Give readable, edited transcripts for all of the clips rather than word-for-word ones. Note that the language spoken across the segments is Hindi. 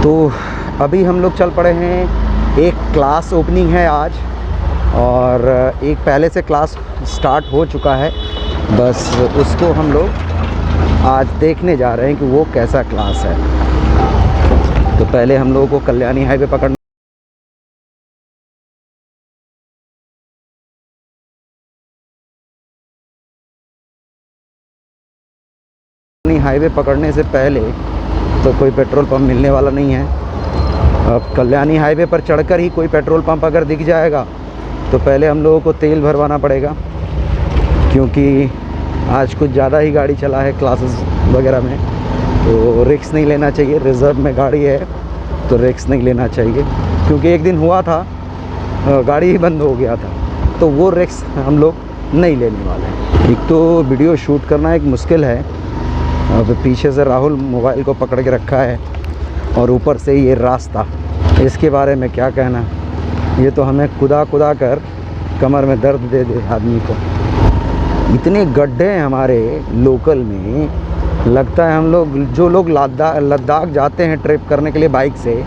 तो अभी हम लोग चल पड़े हैं, एक क्लास ओपनिंग है आज, और एक पहले से क्लास स्टार्ट हो चुका है, बस उसको हम लोग आज देखने जा रहे हैं कि वो कैसा क्लास है। तो पहले हम लोगों को कल्याणी हाईवे पकड़ना, हाईवे पकड़ने से पहले तो कोई पेट्रोल पंप मिलने वाला नहीं है। अब कल्याणी हाईवे पर चढ़कर ही कोई पेट्रोल पंप अगर दिख जाएगा तो पहले हम लोगों को तेल भरवाना पड़ेगा, क्योंकि आज कुछ ज़्यादा ही गाड़ी चला है क्लासेस वगैरह में, तो रिस्क नहीं लेना चाहिए। रिज़र्व में गाड़ी है तो रिस्क नहीं लेना चाहिए, क्योंकि एक दिन हुआ था गाड़ी ही बंद हो गया था, तो वो रिस्क हम लोग नहीं लेने वाले हैं। एक तो वीडियो शूट करना एक मुश्किल है, अब पीछे से राहुल मोबाइल को पकड़ के रखा है, और ऊपर से ये रास्ता, इसके बारे में क्या कहना। ये तो हमें कुदा कर कमर में दर्द दे दे आदमी को। इतने गड्ढे हैं हमारे लोकल में, लगता है हम लोग जो लोग लद्दाख जाते हैं ट्रिप करने के लिए बाइक से,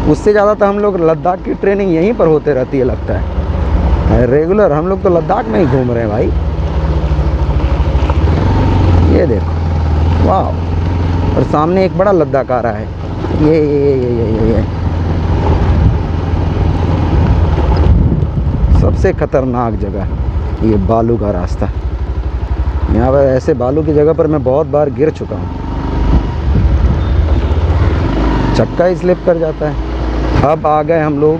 उससे ज़्यादा तो हम लोग लद्दाख की ट्रेनिंग यहीं पर होते रहती है लगता है। रेगुलर हम लोग तो लद्दाख में ही घूम रहे हैं भाई। ये देखो, वाह, और सामने एक बड़ा लद्दाख आ रहा है। ये सबसे खतरनाक जगह ये बालू का रास्ता। यहाँ पर ऐसे बालू की जगह पर मैं बहुत बार गिर चुका हूँ, चक्का ही स्लिप कर जाता है। अब आ गए हम लोग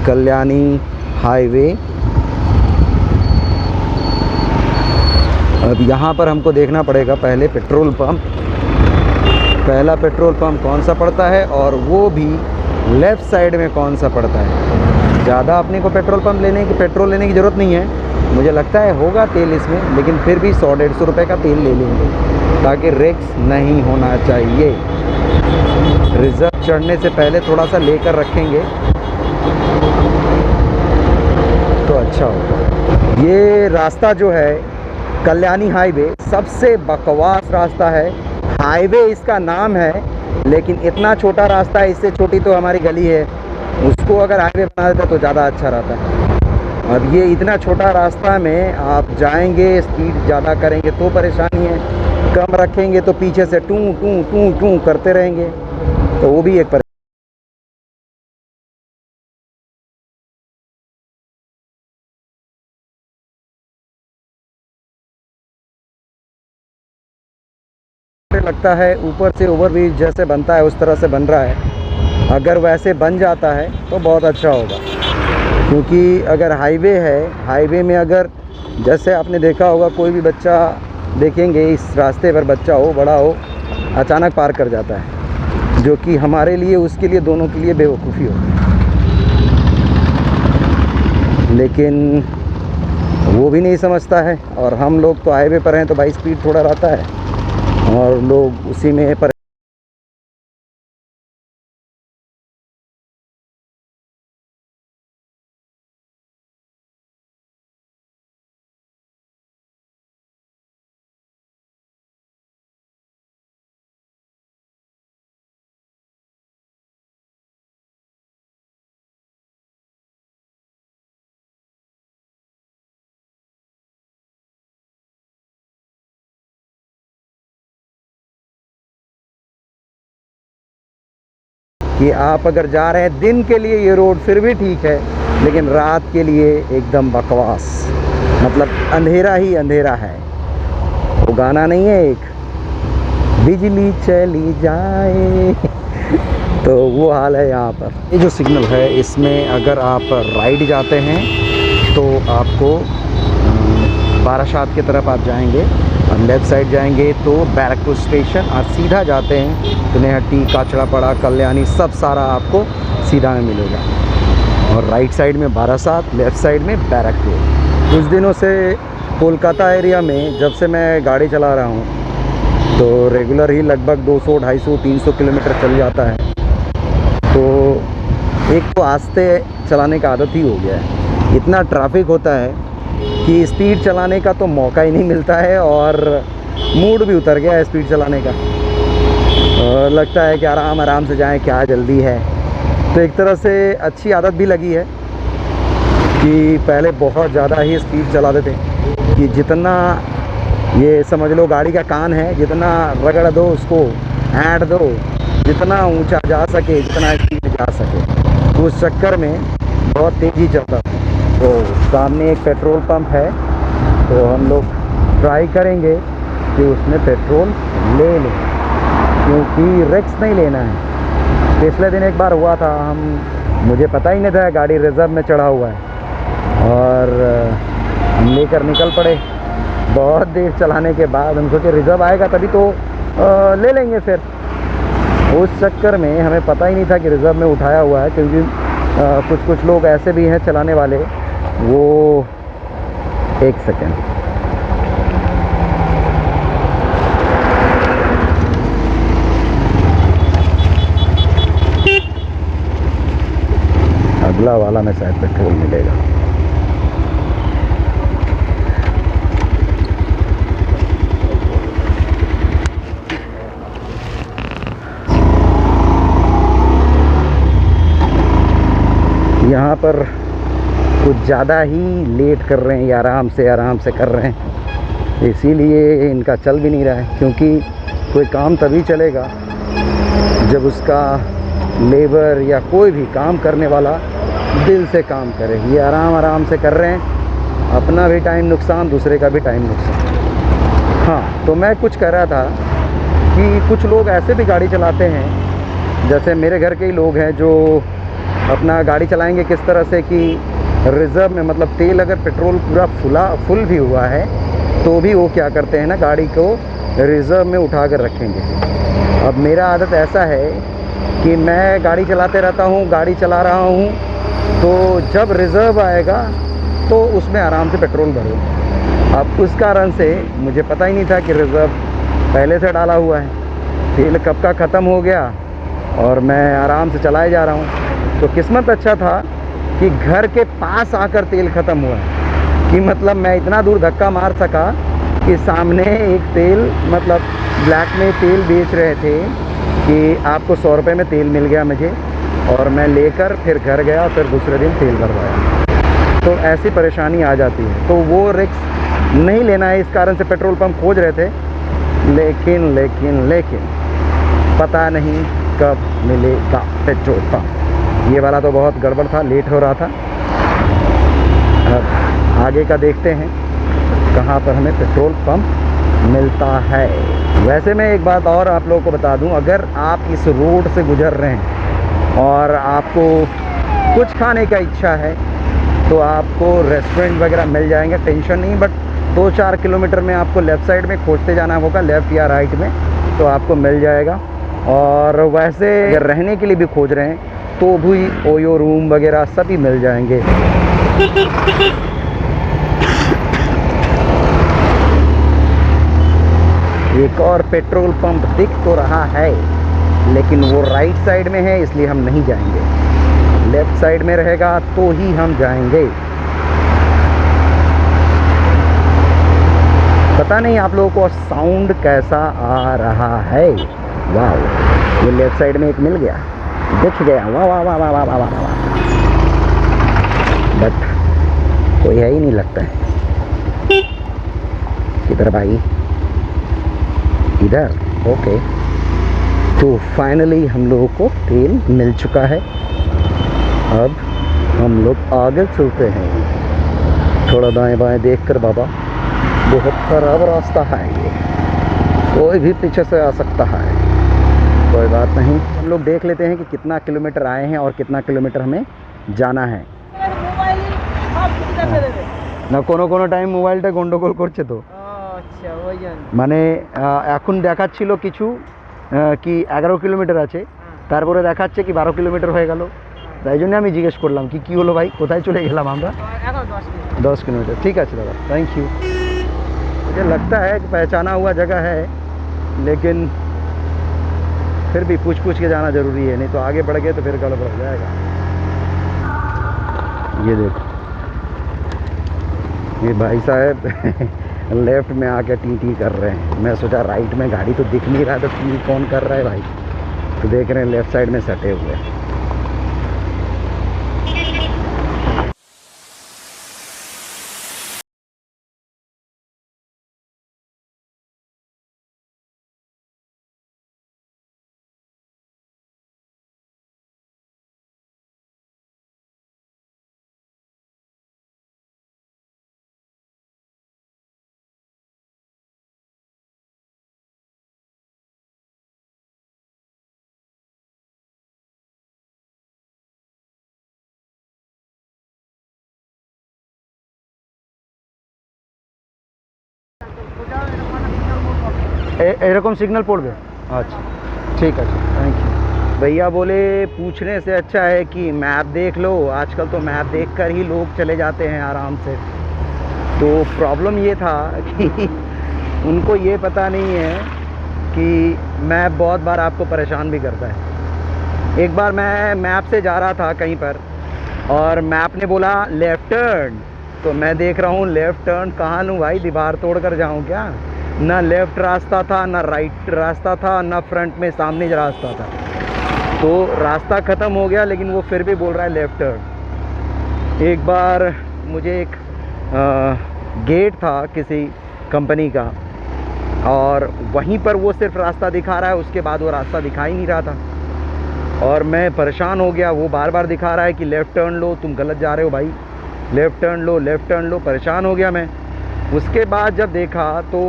कल्याणी हाईवे। अब यहाँ पर हमको देखना पड़ेगा पहले पेट्रोल पंप, पहला पेट्रोल पंप कौन सा पड़ता है, और वो भी लेफ़्ट साइड में कौन सा पड़ता है। ज़्यादा अपने को पेट्रोल लेने की ज़रूरत नहीं है, मुझे लगता है होगा तेल इसमें, लेकिन फिर भी 100-150 रुपये का तेल ले लेंगे, ताकि रिस्क नहीं होना चाहिए। रिज़र्व चढ़ने से पहले थोड़ा सा लेकर रखेंगे तो अच्छा होगा। ये रास्ता जो है कल्याणी हाईवे सबसे बकवास रास्ता है। हाईवे इसका नाम है, लेकिन इतना छोटा रास्ता है, इससे छोटी तो हमारी गली है, उसको अगर हाईवे बना देता तो ज़्यादा अच्छा रहता है। अब ये इतना छोटा रास्ता में आप जाएंगे, स्पीड ज़्यादा करेंगे तो परेशानी है, कम रखेंगे तो पीछे से टू टू टू टू करते रहेंगे, तो वो भी एक परेशानी। लगता है ऊपर से ओवरब्रिज जैसे बनता है उस तरह से बन रहा है। अगर वैसे बन जाता है तो बहुत अच्छा होगा, क्योंकि अगर हाईवे है, हाईवे में अगर जैसे आपने देखा होगा, कोई भी बच्चा देखेंगे इस रास्ते पर, बच्चा हो बड़ा हो, अचानक पार कर जाता है, जो कि हमारे लिए, उसके लिए, दोनों के लिए बेवकूफ़ी होती है। लेकिन वो भी नहीं समझता है, और हम लोग तो हाईवे पर हैं तो भाई स्पीड थोड़ा रहता है, और लोग उसी में पर कि आप अगर जा रहे हैं दिन के लिए ये रोड फिर भी ठीक है, लेकिन रात के लिए एकदम बकवास, मतलब अंधेरा ही अंधेरा है। वो गाना नहीं है एक, बिजली चली जाए तो वो हाल है यहाँ पर। ये जो सिग्नल है, इसमें अगर आप राइट जाते हैं तो आपको बारासात की तरफ आप जाएंगे, और लेफ़्ट साइड जाएंगे तो बैरकपुर स्टेशन, और सीधा जाते हैं तो नेहट्टी, काचड़ापड़ा, कल्याणी, सब सारा आपको सीधा में मिलेगा। और राइट साइड में बारासात, लेफ़्ट साइड में बैरकपुर। कुछ दिनों से कोलकाता एरिया में जब से मैं गाड़ी चला रहा हूँ तो रेगुलर ही लगभग 200, 250, 300 किलोमीटर चल जाता है। तो एक तो आस्ते चलाने का आदत ही हो गया है, इतना ट्रैफिक होता है कि स्पीड चलाने का तो मौका ही नहीं मिलता है, और मूड भी उतर गया है स्पीड चलाने का। और लगता है कि आराम आराम से जाएं, क्या जल्दी है। तो एक तरह से अच्छी आदत भी लगी है कि पहले बहुत ज़्यादा ही स्पीड चलाते थे, कि जितना ये समझ लो गाड़ी का कान है, जितना रगड़ दो उसको, ऐंठ दो, जितना ऊंचा जा सके, जितना स्पीड जा सके, तो उस चक्कर में बहुत तेज़ी चलता था। तो सामने एक पेट्रोल पंप है, तो हम लोग ट्राई करेंगे कि उसमें पेट्रोल ले लें, क्योंकि रिस्क नहीं लेना है। पिछले दिन एक बार हुआ था, मुझे पता ही नहीं था गाड़ी रिज़र्व में चढ़ा हुआ है, और हम लेकर निकल पड़े। बहुत देर चलाने के बाद हम सोचे रिज़र्व आएगा तभी तो ले लेंगे। फिर उस चक्कर में हमें पता ही नहीं था कि रिज़र्व में उठाया हुआ है, क्योंकि कुछ लोग ऐसे भी हैं चलाने वाले, वो एक सेकेंड, अगला वाला में शायद पेट्रोल मिलेगा। यहाँ पर कुछ ज़्यादा ही लेट कर रहे हैं, या आराम से कर रहे हैं, इसीलिए इनका चल भी नहीं रहा है। क्योंकि कोई काम तभी चलेगा जब उसका लेबर या कोई भी काम करने वाला दिल से काम करे। ये आराम से कर रहे हैं, अपना भी टाइम नुकसान, दूसरे का भी टाइम नुकसान। हाँ, तो मैं कुछ कह रहा था कि कुछ लोग ऐसे भी गाड़ी चलाते हैं, जैसे मेरे घर के ही लोग हैं, जो अपना गाड़ी चलाएंगे किस तरह से कि रिज़र्व में, मतलब तेल अगर पेट्रोल पूरा फुल भी हुआ है तो भी वो क्या करते हैं ना, गाड़ी को रिज़र्व में उठा कर रखेंगे। अब मेरा आदत ऐसा है कि मैं गाड़ी चलाते रहता हूँ, गाड़ी चला रहा हूँ, तो जब रिज़र्व आएगा तो उसमें आराम से पेट्रोल भरो। अब उस कारण से मुझे पता ही नहीं था कि रिज़र्व पहले से डाला हुआ है, तेल कब का ख़त्म हो गया और मैं आराम से चलाए जा रहा हूँ। तो किस्मत अच्छा था कि घर के पास आकर तेल ख़त्म हुआ है, कि मतलब मैं इतना दूर धक्का मार सका कि सामने एक तेल, मतलब ब्लैक में तेल बेच रहे थे कि आपको 100 रुपये में तेल मिल गया मुझे, और मैं लेकर फिर घर गया, फिर दूसरे दिन तेल भरवाया। तो ऐसी परेशानी आ जाती है, तो वो रिस्क नहीं लेना है, इस कारण से पेट्रोल पंप खोज रहे थे। लेकिन पता नहीं कब मिलेगा पेट्रोल पंप। ये वाला तो बहुत गड़बड़ था, लेट हो रहा था। अब आगे का देखते हैं कहाँ पर हमें पेट्रोल पंप मिलता है। वैसे मैं एक बात और आप लोगों को बता दूं, अगर आप इस रोड से गुजर रहे हैं और आपको कुछ खाने का इच्छा है तो आपको रेस्टोरेंट वगैरह मिल जाएंगे, टेंशन नहीं। बट 2-4 किलोमीटर में आपको लेफ़्ट साइड में खोजते जाना होगा, लेफ़्ट या राइट में, तो आपको मिल जाएगा। और वैसे अगर रहने के लिए भी खोज रहे हैं तो भी ओयो रूम वगैरह सभी मिल जाएंगे। एक और पेट्रोल पंप दिख तो रहा है, लेकिन वो राइट साइड में है, इसलिए हम नहीं जाएंगे। लेफ्ट साइड में रहेगा तो ही हम जाएंगे। पता नहीं आप लोगों को साउंड कैसा आ रहा है। वाह, ये लेफ्ट साइड में एक मिल गया, दिख गया। वाह वाह वाह वाह वाह वाह वाह। बट कोई है ही नहीं लगता है। किधर भाई? इधर, ओके। तो फाइनली हम लोगों को तेल मिल चुका है। अब हम लोग आगे चलते हैं। थोड़ा दाएं बाएं देखकर बाबा, बहुत खराब रास्ता है ये, कोई भी पीछे से आ सकता है। कोई बात नहीं, हम लोग देख लेते हैं कि कितना किलोमीटर आए हैं और कितना किलोमीटर हमें जाना है। না কোনো টাইম মোবাইলটা গন্ডগোল করছে তো। আচ্ছা, ওই জন্য মানে এখন দেখাচ্ছিল কিছু কি 11 কিলোমিটার আছে, তারপরে দেখাচ্ছে কি 12 কিলোমিটার হয়ে গেল। তাই জন্য আমি জিজ্ঞেস করলাম কি কি হলো ভাই, কোথায় চলে গেলাম আমরা। 10 किलोमीटर। ठीक है दादा, थैंक यू। मुझे लगता है कि पहचाना हुआ जगह है, लेकिन फिर भी पूछ के जाना ज़रूरी है, नहीं तो आगे बढ़ गए तो फिर गड़बड़ हो जाएगा। ये देखो, ये भाई साहब लेफ़्ट में आके टी कर रहे हैं। मैं सोचा राइट में गाड़ी तो दिख नहीं रहा, तो टी कौन कर रहा है भाई। तो देख रहे हैं लेफ़्ट साइड में सटे हुए हैं। एरकम सिग्नल पोल पे। अच्छा ठीक है, थैंक यू। भैया बोले पूछने से अच्छा है कि मैप देख लो, आजकल तो मैप देखकर ही लोग चले जाते हैं आराम से। तो प्रॉब्लम ये था कि उनको ये पता नहीं है कि मैप बहुत बार आपको परेशान भी करता है। एक बार मैं मैप से जा रहा था कहीं पर और मैप ने बोला लेफ़्ट टर्न, तो मैं देख रहा हूँ लेफ़्ट टर्न कहाँ लूँ भाई, दीवार तोड़ कर जाऊँ क्या? ना लेफ़्ट रास्ता था, ना राइट रास्ता था, ना फ्रंट में सामने रास्ता था। तो रास्ता ख़त्म हो गया, लेकिन वो फिर भी बोल रहा है लेफ़्ट टर्न। एक बार मुझे एक गेट था किसी कंपनी का और वहीं पर वो सिर्फ रास्ता दिखा रहा है, उसके बाद वो रास्ता दिखा ही नहीं रहा था और मैं परेशान हो गया। वो बार बार दिखा रहा है कि लेफ़्ट टर्न लो, तुम गलत जा रहे हो भाई, लेफ़्ट टर्न लो, लेफ़्ट टर्न लो। परेशान हो गया मैं। उसके बाद जब देखा तो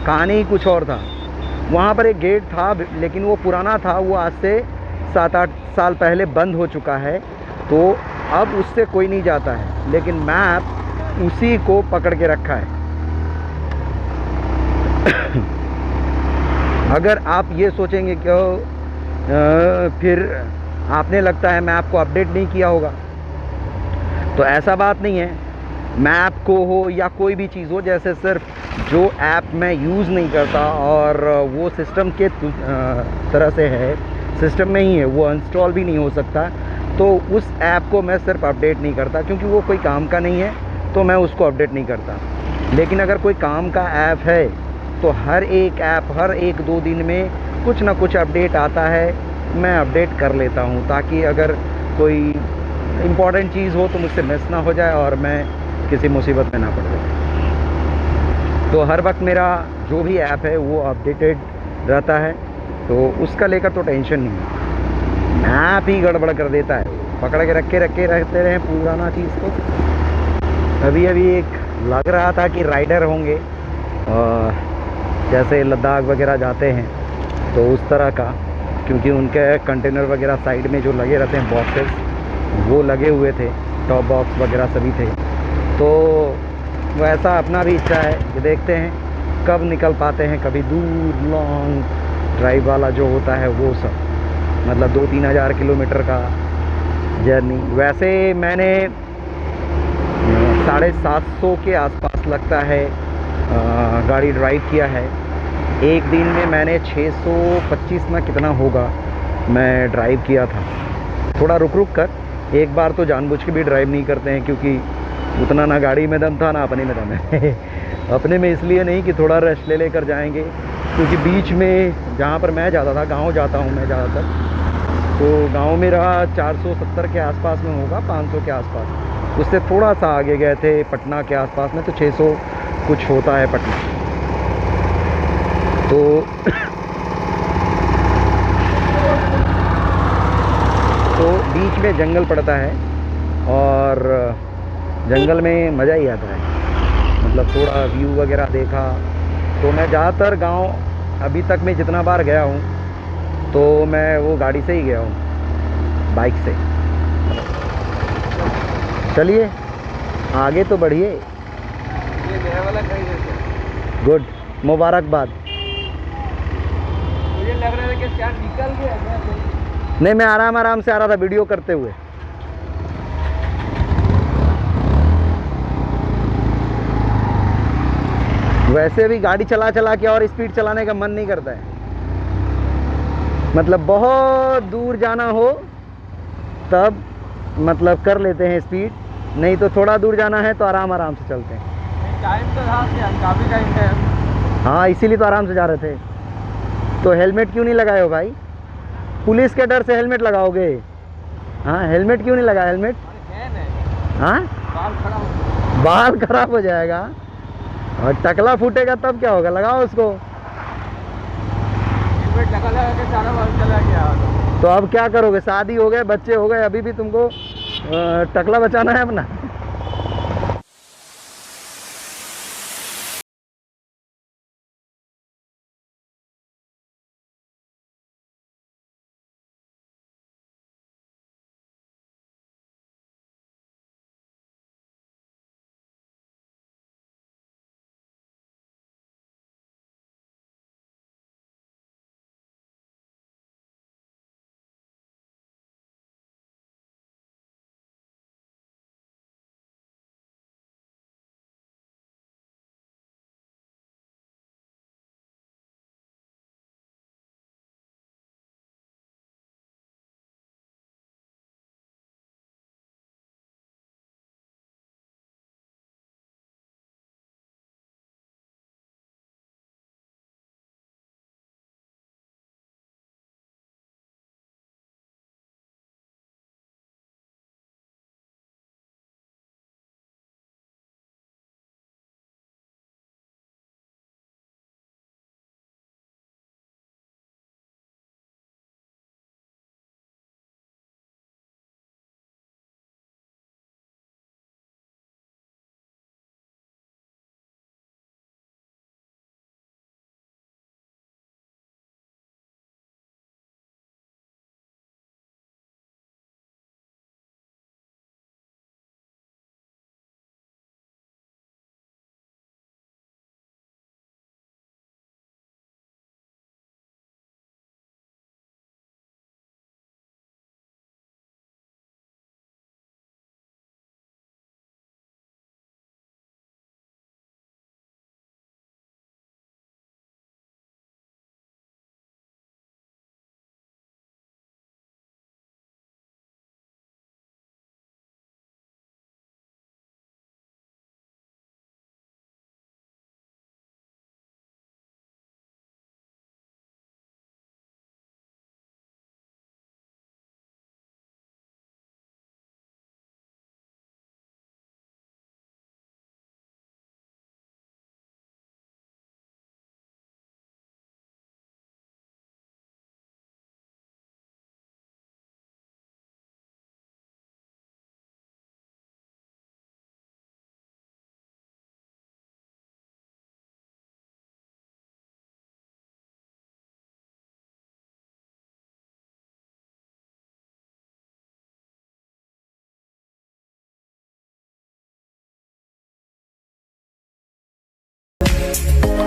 कहानी ही कुछ और था। वहाँ पर एक गेट था, लेकिन वो पुराना था, वो आज से 7-8 साल पहले बंद हो चुका है, तो अब उससे कोई नहीं जाता है, लेकिन मैप उसी को पकड़ के रखा है। अगर आप ये सोचेंगे कि फिर आपने लगता है मैप को अपडेट नहीं किया होगा, तो ऐसा बात नहीं है। मैप को हो या कोई भी चीज़ हो, जैसे सिर्फ जो ऐप मैं यूज़ नहीं करता और वो सिस्टम के तरह से है, सिस्टम में ही है, वो इंस्टॉल भी नहीं हो सकता, तो उस ऐप को मैं सिर्फ अपडेट नहीं करता, क्योंकि वो कोई काम का नहीं है, तो मैं उसको अपडेट नहीं करता। लेकिन अगर कोई काम का ऐप है तो हर एक ऐप हर 1-2 दिन में कुछ ना कुछ अपडेट आता है, मैं अपडेट कर लेता हूँ, ताकि अगर कोई इम्पॉर्टेंट चीज़ हो तो मुझसे मिस ना हो जाए और मैं किसी मुसीबत में ना पड़ जाए। तो हर वक्त मेरा जो भी ऐप है वो अपडेटेड रहता है, तो उसका लेकर तो टेंशन नहीं है। ऐप ही गड़बड़ कर देता है, पकड़ के रखे रहते रहे पुराना चीज़ को। अभी एक लग रहा था कि राइडर होंगे, जैसे लद्दाख वगैरह जाते हैं तो उस तरह का, क्योंकि उनके कंटेनर वगैरह साइड में जो लगे रहते हैं बॉक्सेस, वो लगे हुए थे, टॉप बॉक्स वगैरह सभी थे। तो वैसा अपना भी इच्छा है कि देखते हैं कब निकल पाते हैं, कभी दूर लॉन्ग ड्राइव वाला जो होता है वो सब, मतलब 2-3 हज़ार किलोमीटर का जर्नी। वैसे मैंने 750 के आसपास लगता है गाड़ी ड्राइव किया है। एक दिन में मैंने 625 ना कितना होगा मैं ड्राइव किया था, थोड़ा रुक कर। एक बार तो जानबूझ के भी ड्राइव नहीं करते हैं, क्योंकि उतना ना गाड़ी में दम था ना अपने में दम है। अपने में इसलिए नहीं कि थोड़ा रेस्ट ले लेकर जाएंगे, क्योंकि बीच में जहाँ पर मैं जाता था, गांव जाता हूँ मैं ज़्यादातर, तो गांव मेरा 470 के आसपास में होगा, 500 के आसपास। उससे थोड़ा सा आगे गए थे पटना के आसपास में, तो 600 कुछ होता है पटना। तो बीच में जंगल पड़ता है और जंगल में मज़ा ही आता है, मतलब थोड़ा व्यू वगैरह देखा। तो मैं ज़्यादातर गांव अभी तक मैं जितना बार गया हूँ तो मैं वो गाड़ी से ही गया हूँ, बाइक से। चलिए आगे तो बढ़िए। ये नया वाला खरीदे। गुड, मुबारकबाद। मुझे लग रहा है कि क्या निकल गया क्या? नहीं, मैं आराम से आ रहा था वीडियो करते हुए। वैसे भी गाड़ी चला के और स्पीड चलाने का मन नहीं करता है, मतलब बहुत दूर जाना हो तब मतलब कर लेते हैं स्पीड, नहीं तो थोड़ा दूर जाना है तो आराम से चलते हैं। टाइम तो था, काफ़ी टाइम है। हाँ, इसीलिए तो आराम से जा रहे थे। तो हेलमेट क्यों नहीं लगाए हो भाई? पुलिस के डर से हेलमेट लगाओगे? हाँ, हेलमेट क्यों नहीं लगा? हेलमेट हाँ, बाल खराब हो जाएगा और टकला फूटेगा तब क्या होगा? लगाओ उसको। हेलमेट लगा के सारा बाल चला गया। तो अब क्या करोगे? शादी हो गए, बच्चे हो गए, अभी भी तुमको टकला बचाना है अपना।